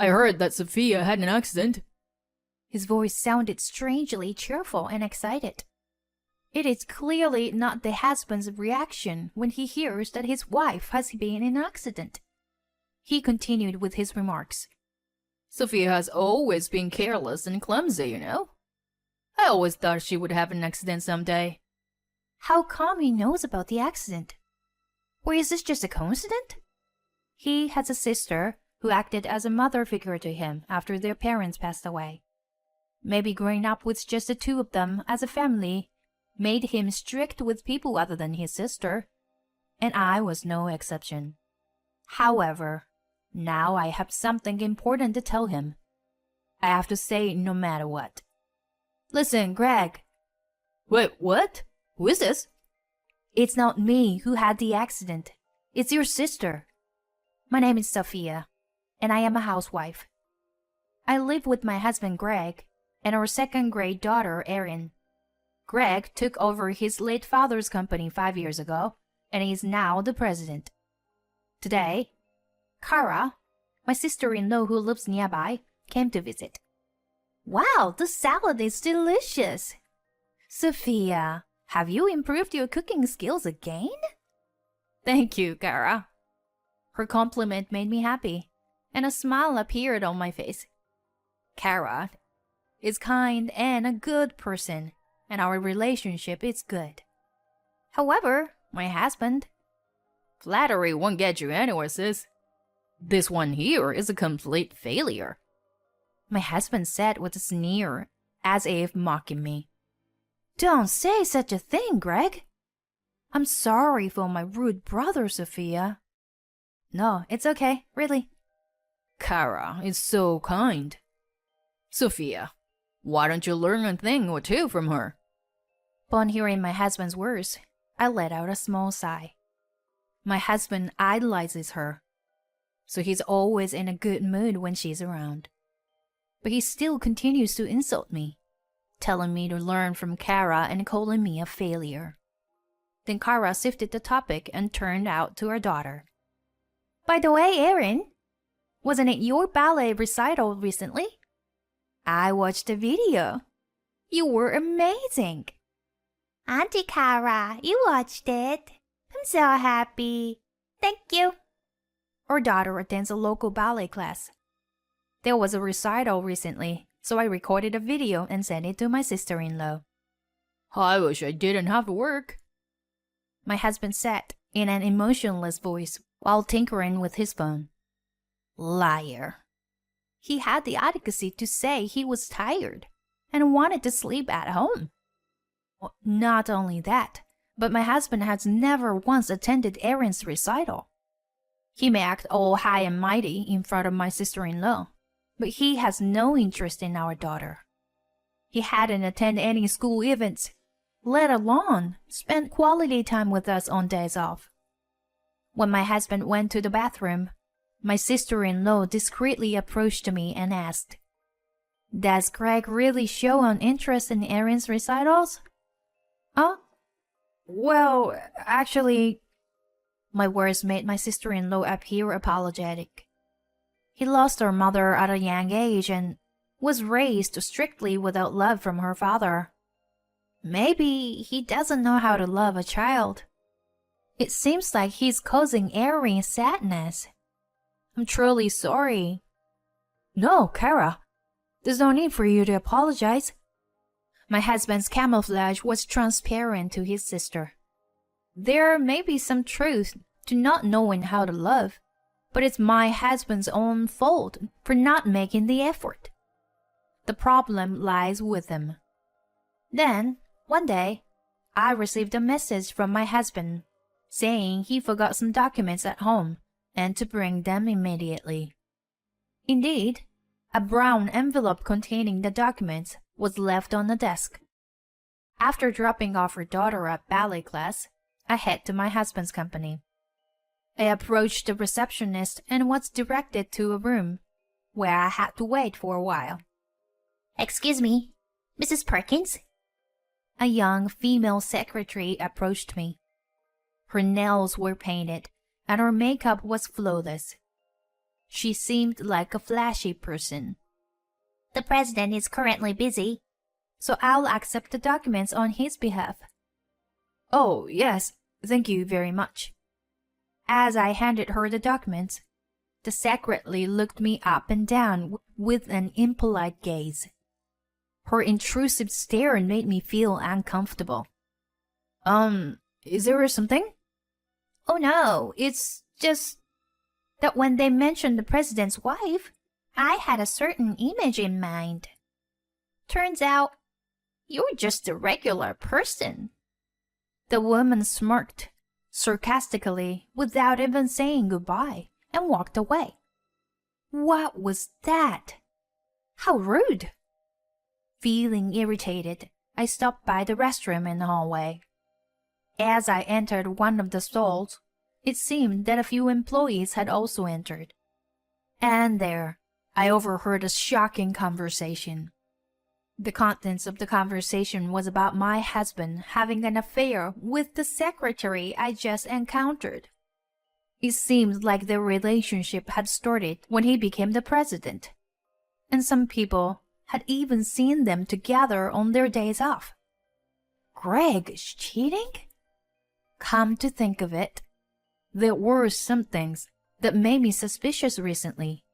I heard that Sophia had an accident. His voice sounded strangely cheerful and excited. It is clearly not the husband's reaction when he hears that his wife has been in an accident. He continued with his remarks. Sophia has always been careless and clumsy, you know. I always thought she would have an accident someday. How come he knows about the accident? Or is this just a coincidence? He has a sister who acted as a mother figure to him after their parents passed away. Maybe growing up with just the two of them as a family made him strict with people other than his sister, and I was no exception. However, now I have something important to tell him. I have to say it no matter what. Listen, Greg. Wait, what? Who is this? It's not me who had the accident. It's your sister. My name is Sophia, and I am a housewife. I live with my husband Greg and our second-grade daughter Erin. Greg took over his late father's company 5 years ago, and he is now the president. Today, Kara, my sister-in-law who lives nearby, came to visit. Wow, the salad is delicious! Sophia, have you improved your cooking skills again? Thank you, Kara. Her compliment made me happy, and a smile appeared on my face. Kara is kind and a good person, and our relationship is good. However, my husband... Flattery won't get you anywhere, sis. This one here is a complete failure. My husband said with a sneer, as if mocking me. Don't say such a thing, Greg. I'm sorry for my rude brother, Sophia. No, it's okay, really. Kara is so kind. Sophia, why don't you learn a thing or two from her? Upon hearing my husband's words, I let out a small sigh. My husband idolizes her, so he's always in a good mood when she's around. But he still continues to insult me, telling me to learn from Kara and calling me a failure. Then Kara shifted the topic and turned out to her daughter. By the way, Erin, wasn't it your ballet recital recently? I watched the video. You were amazing. Auntie Kara, you watched it. I'm so happy. Thank you. Our daughter attends a local ballet class. There was a recital recently, so I recorded a video and sent it to my sister-in-law. I wish I didn't have to work, my husband said in an emotionless voice while tinkering with his phone. Liar. He had the audacity to say he was tired and wanted to sleep at home. Well, not only that, but my husband has never once attended Erin's recital. He may act all high and mighty in front of my sister-in-law, but he has no interest in our daughter. He hadn't attended any school events, let alone spent quality time with us on days off. When my husband went to the bathroom, my sister-in-law discreetly approached me and asked, Does Greg really show an interest in Erin's recitals? Huh? Well, actually... My words made my sister-in-law appear apologetic. He lost her mother at a young age and was raised strictly without love from her father. Maybe he doesn't know how to love a child. It seems like he's causing Erin sadness. I'm truly sorry. No, Kara. There's no need for you to apologize. My husband's camouflage was transparent to his sister. There may be some truth to not knowing how to love, but it's my husband's own fault for not making the effort. The problem lies with him. Then, one day, I received a message from my husband saying he forgot some documents at home and to bring them immediately. Indeed, a brown envelope containing the documents was left on the desk. After dropping off her daughter at ballet class, I head to my husband's company. I approached the receptionist and was directed to a room, where I had to wait for a while. Excuse me, Mrs. Perkins? A young female secretary approached me. Her nails were painted, and her makeup was flawless. She seemed like a flashy person. The president is currently busy, so I'll accept the documents on his behalf. Oh, yes, thank you very much. As I handed her the documents, the secretary looked me up and down with an impolite gaze. Her intrusive stare made me feel uncomfortable. Is there something? Oh no, it's just that when they mentioned the president's wife, I had a certain image in mind. Turns out, you're just a regular person. The woman smirked sarcastically without even saying goodbye and walked away. What was that? How rude! Feeling irritated, I stopped by the restroom in the hallway. As I entered one of the stalls, it seemed that a few employees had also entered. And there, I overheard a shocking conversation. The contents of the conversation was about my husband having an affair with the secretary I just encountered. It seemed like their relationship had started when he became the president, and some people had even seen them together on their days off. Greg is cheating? Come to think of it, there were some things that made me suspicious recently.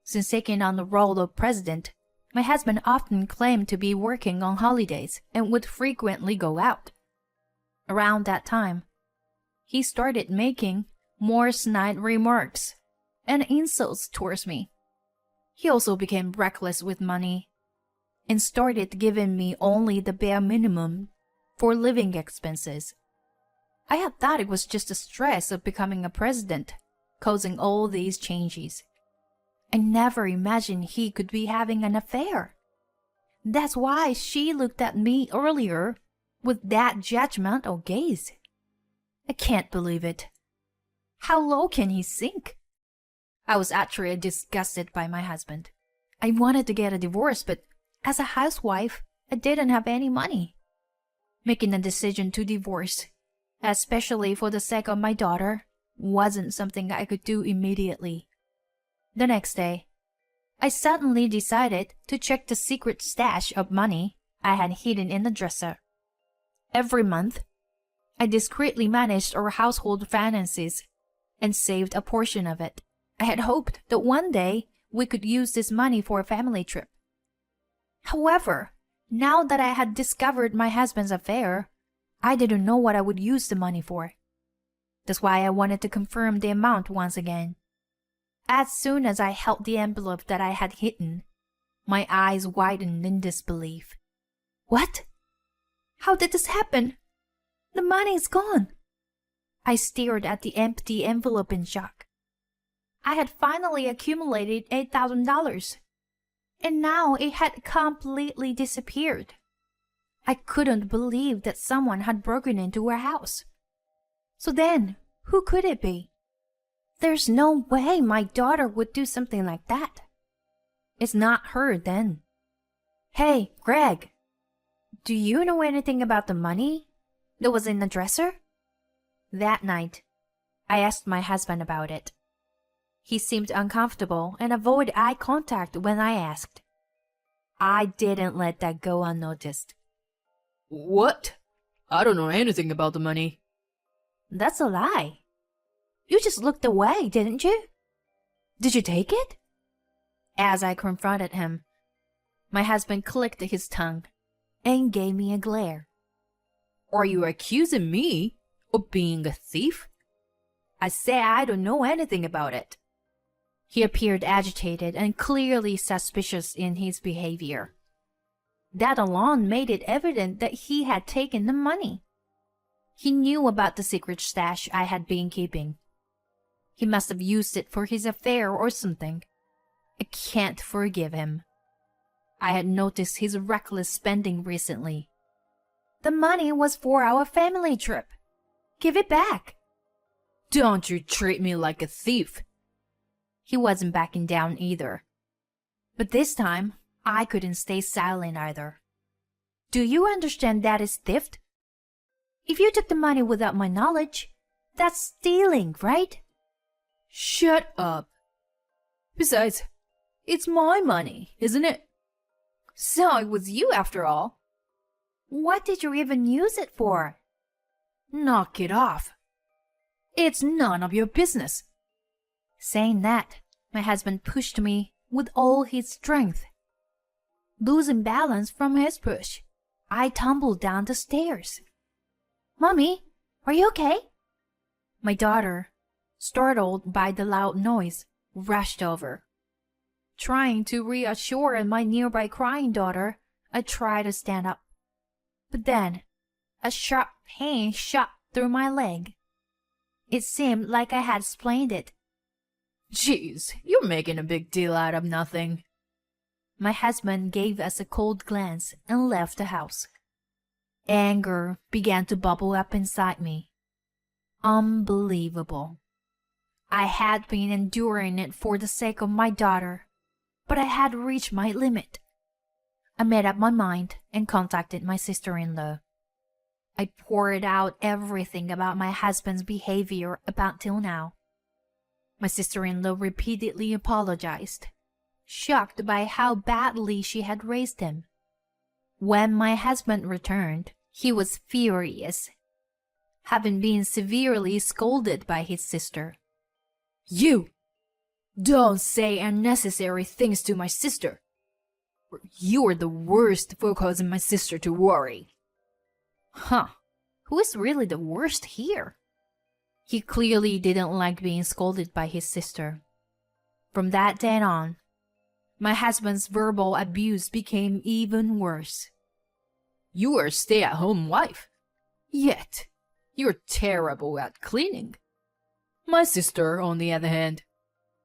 Since taking on the role of president, my husband often claimed to be working on holidays and would frequently go out. Around that time, he started making more snide remarks and insults towards me. He also became reckless with money and started giving me only the bare minimum for living expenses. I had thought it was just the stress of becoming a president causing all these changes. I never imagined he could be having an affair. That's why she looked at me earlier with that judgmental gaze. I can't believe it. How low can he sink? I was actually disgusted by my husband. I wanted to get a divorce, but as a housewife, I didn't have any money. Making a decision to divorce, especially for the sake of my daughter, wasn't something I could do immediately. The next day, I suddenly decided to check the secret stash of money I had hidden in the dresser. Every month, I discreetly managed our household finances and saved a portion of it. I had hoped that one day we could use this money for a family trip. However, now that I had discovered my husband's affair, I didn't know what I would use the money for. That's why I wanted to confirm the amount once again. As soon as I held the envelope that I had hidden, my eyes widened in disbelief. What? How did this happen? The money is gone. I stared at the empty envelope in shock. I had finally accumulated $8,000, and now it had completely disappeared. I couldn't believe that someone had broken into our house. So then, who could it be? There's no way my daughter would do something like that. It's not her then. Hey, Greg, do you know anything about the money that was in the dresser? That night, I asked my husband about it. He seemed uncomfortable and avoided eye contact when I asked. I didn't let that go unnoticed. What? I don't know anything about the money. That's a lie. You just looked away, didn't you? Did you take it? As I confronted him, my husband clicked his tongue and gave me a glare. Are you accusing me of being a thief? I say I don't know anything about it. He appeared agitated and clearly suspicious in his behavior. That alone made it evident that he had taken the money. He knew about the secret stash I had been keeping. He must have used it for his affair or something. I can't forgive him. I had noticed his reckless spending recently. The money was for our family trip. Give it back. Don't you treat me like a thief. He wasn't backing down either. But this time, I couldn't stay silent either. Do you understand that is theft? If you took the money without my knowledge, that's stealing, right? Shut up. Besides, it's my money, isn't it? So it was you after all. What did you even use it for? Knock it off. It's none of your business. Saying that, my husband pushed me with all his strength. Losing balance from his push, I tumbled down the stairs. Mommy, are you okay? My daughter, startled by the loud noise, rushed over. Trying to reassure my nearby crying daughter, I tried to stand up. But then, a sharp pain shot through my leg. It seemed like I had sprained it. Jeez, you're making a big deal out of nothing. My husband gave us a cold glance and left the house. Anger began to bubble up inside me. Unbelievable. I had been enduring it for the sake of my daughter, but I had reached my limit. I made up my mind and contacted my sister-in-law. I poured out everything about my husband's behavior about till now. My sister-in-law repeatedly apologized, shocked by how badly she had raised him. When my husband returned, he was furious, having been severely scolded by his sister. You! Don't say unnecessary things to my sister. You're the worst for causing my sister to worry. Huh, who is really the worst here? He clearly didn't like being scolded by his sister. From that day on, my husband's verbal abuse became even worse. You are a stay-at-home wife, yet you're terrible at cleaning. My sister, on the other hand,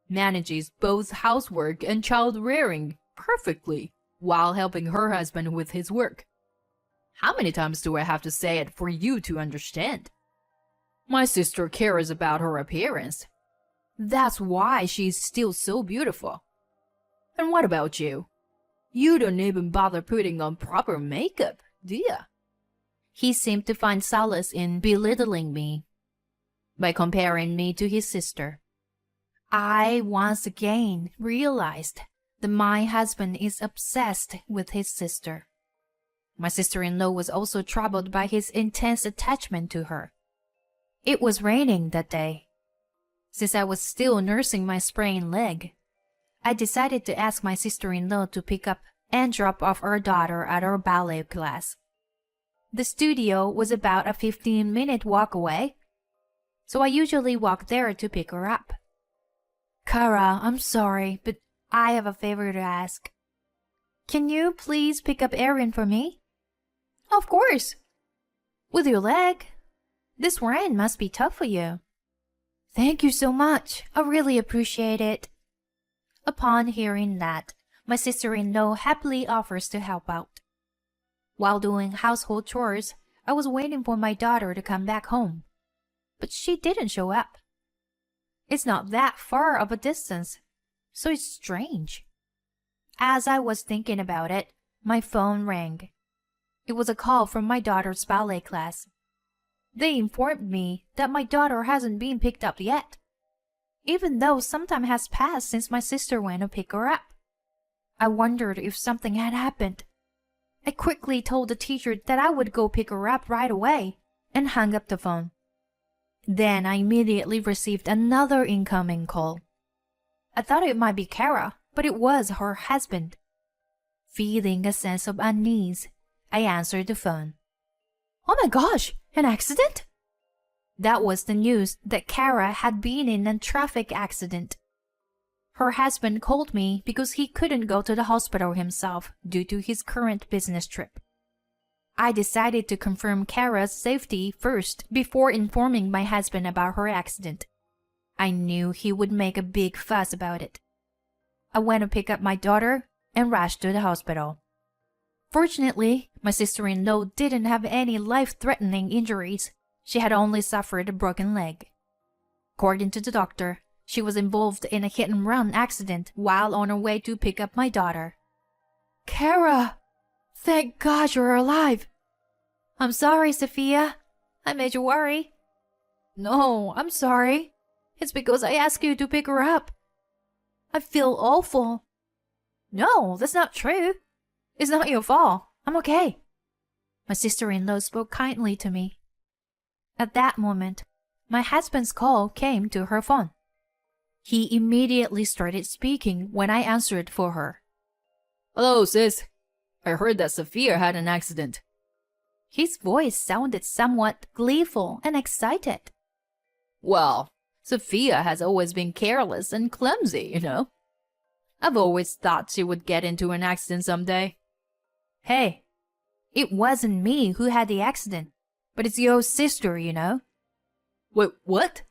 manages both housework and child-rearing perfectly while helping her husband with his work. How many times do I have to say it for you to understand? My sister cares about her appearance. That's why she's still so beautiful. And what about you? You don't even bother putting on proper makeup, do you? He seemed to find solace in belittling me by comparing me to his sister. I once again realized that my husband is obsessed with his sister. My sister-in-law was also troubled by his intense attachment to her. It was raining that day. Since I was still nursing my sprained leg, I decided to ask my sister-in-law to pick up and drop off our daughter at our ballet class. The studio was about a 15-minute walk away, so I usually walk there to pick her up. Kara, I'm sorry, but I have a favor to ask. Can you please pick up Erin for me? Of course. With your leg? This rain must be tough for you. Thank you so much. I really appreciate it. Upon hearing that, my sister-in-law happily offers to help out. While doing household chores, I was waiting for my daughter to come back home, but she didn't show up. It's not that far of a distance, so it's strange. As I was thinking about it, my phone rang. It was a call from my daughter's ballet class. They informed me that my daughter hasn't been picked up yet, even though some time has passed since my sister went to pick her up. I wondered if something had happened. I quickly told the teacher that I would go pick her up right away and hung up the phone. Then I immediately received another incoming call. I thought it might be Kara, but it was her husband. Feeling a sense of unease, I answered the phone. Oh my gosh, an accident? That was the news that Kara had been in a traffic accident. Her husband called me because he couldn't go to the hospital himself due to his current business trip. I decided to confirm Kara's safety first before informing my husband about her accident. I knew he would make a big fuss about it. I went to pick up my daughter and rushed to the hospital. Fortunately, my sister-in-law didn't have any life-threatening injuries. She had only suffered a broken leg. According to the doctor, she was involved in a hit-and-run accident while on her way to pick up my daughter. Kara! Thank God you're alive! I'm sorry, Sophia. I made you worry. No, I'm sorry. It's because I asked you to pick her up. I feel awful. No, that's not true. It's not your fault. I'm okay. My sister-in-law spoke kindly to me. At that moment, my husband's call came to her phone. He immediately started speaking when I answered for her. Hello, sis. I heard that Sophia had an accident. His voice sounded somewhat gleeful and excited. Well, Sophia has always been careless and clumsy, you know. I've always thought she would get into an accident someday. Hey, it wasn't me who had the accident, but it's your sister, you know. Wait, what?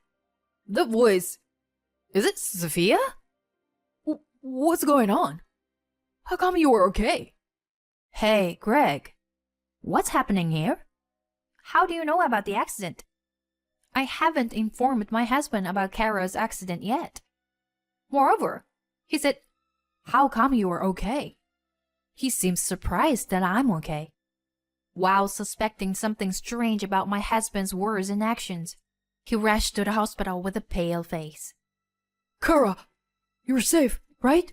The voice. Is it Sophia? What's going on? How come you were okay? Hey, Greg. What's happening here? How do you know about the accident? I haven't informed my husband about Kara's accident yet. Moreover, he said, how come you are okay? He seems surprised that I'm okay. While suspecting something strange about my husband's words and actions, he rushed to the hospital with a pale face. Kara, you're safe, right?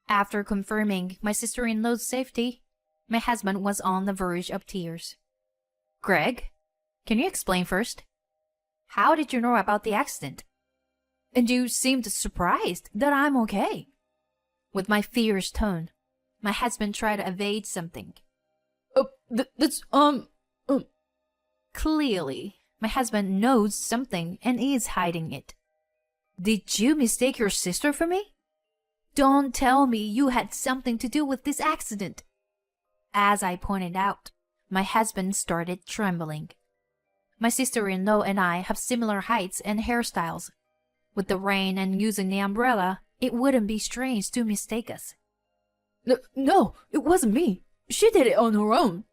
After confirming my sister-in-law's safety, my husband was on the verge of tears. Greg, can you explain first? How did you know about the accident? And you seemed surprised that I'm okay. With my fierce tone, my husband tried to evade something. That's, Clearly, my husband knows something and is hiding it. Did you mistake your sister for me? Don't tell me you had something to do with this accident. As I pointed out, my husband started trembling. My sister-in-law and I have similar heights and hairstyles. With the rain and using the umbrella, it wouldn't be strange to mistake us. No, it wasn't me. She did it on her own.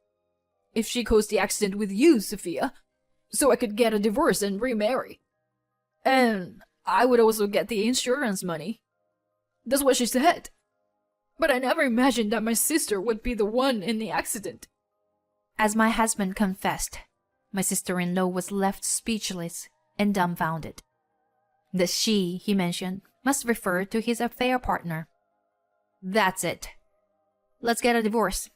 If she caused the accident with you, Sophia, so I could get a divorce and remarry. And I would also get the insurance money. That's what she said. But I never imagined that my sister would be the one in the accident. As my husband confessed, my sister-in-law was left speechless and dumbfounded. The she he mentioned must refer to his affair partner. That's it. Let's get a divorce.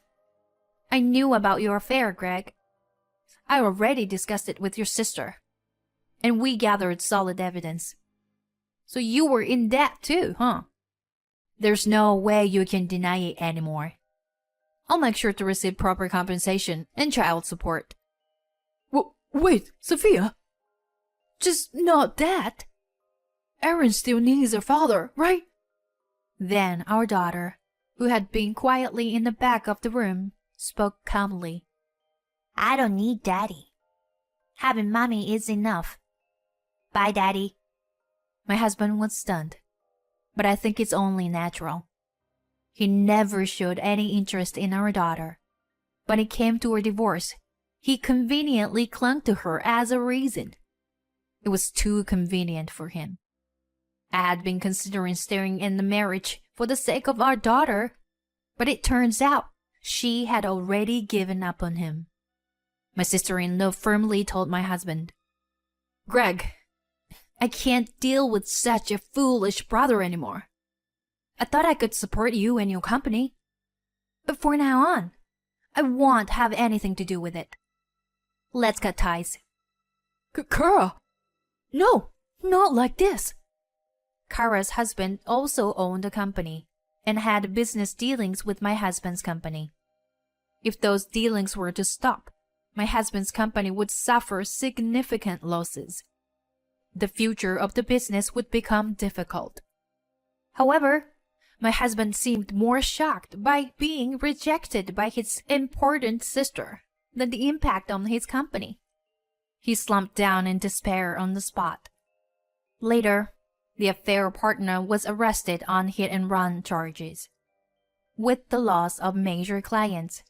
I knew about your affair, Greg. I already discussed it with your sister, and we gathered solid evidence. So you were in debt too, huh? There's no way you can deny it anymore. I'll make sure to receive proper compensation and child support. Wait, Sophia? Just not that. Aaron still needs her father, right? Then our daughter, who had been quietly in the back of the room, spoke calmly. I don't need Daddy. Having Mommy is enough. Bye, Daddy. My husband was stunned, but I think it's only natural. He never showed any interest in our daughter. When it came to her divorce, he conveniently clung to her as a reason. It was too convenient for him. I had been considering staying in the marriage for the sake of our daughter, but it turns out she had already given up on him. My sister-in-law firmly told my husband, Greg, I can't deal with such a foolish brother anymore. I thought I could support you and your company, but for now on, I won't have anything to do with it. Let's cut ties. Kara! No, not like this. Kara's husband also owned a company and had business dealings with my husband's company. If those dealings were to stop, my husband's company would suffer significant losses. The future of the business would become difficult. However, my husband seemed more shocked by being rejected by his important sister than the impact on his company. He slumped down in despair on the spot. Later, the affair partner was arrested on hit-and-run charges. With the loss of major clients,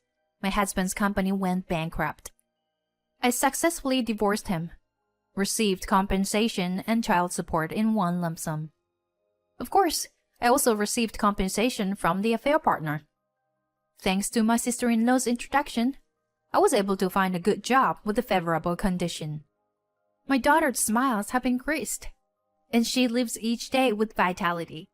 my husband's company went bankrupt. I successfully divorced him, received compensation and child support in one lump sum. Of course, I also received compensation from the affair partner. Thanks to my sister-in-law's introduction, I was able to find a good job with a favorable condition. My daughter's smiles have increased, and she lives each day with vitality.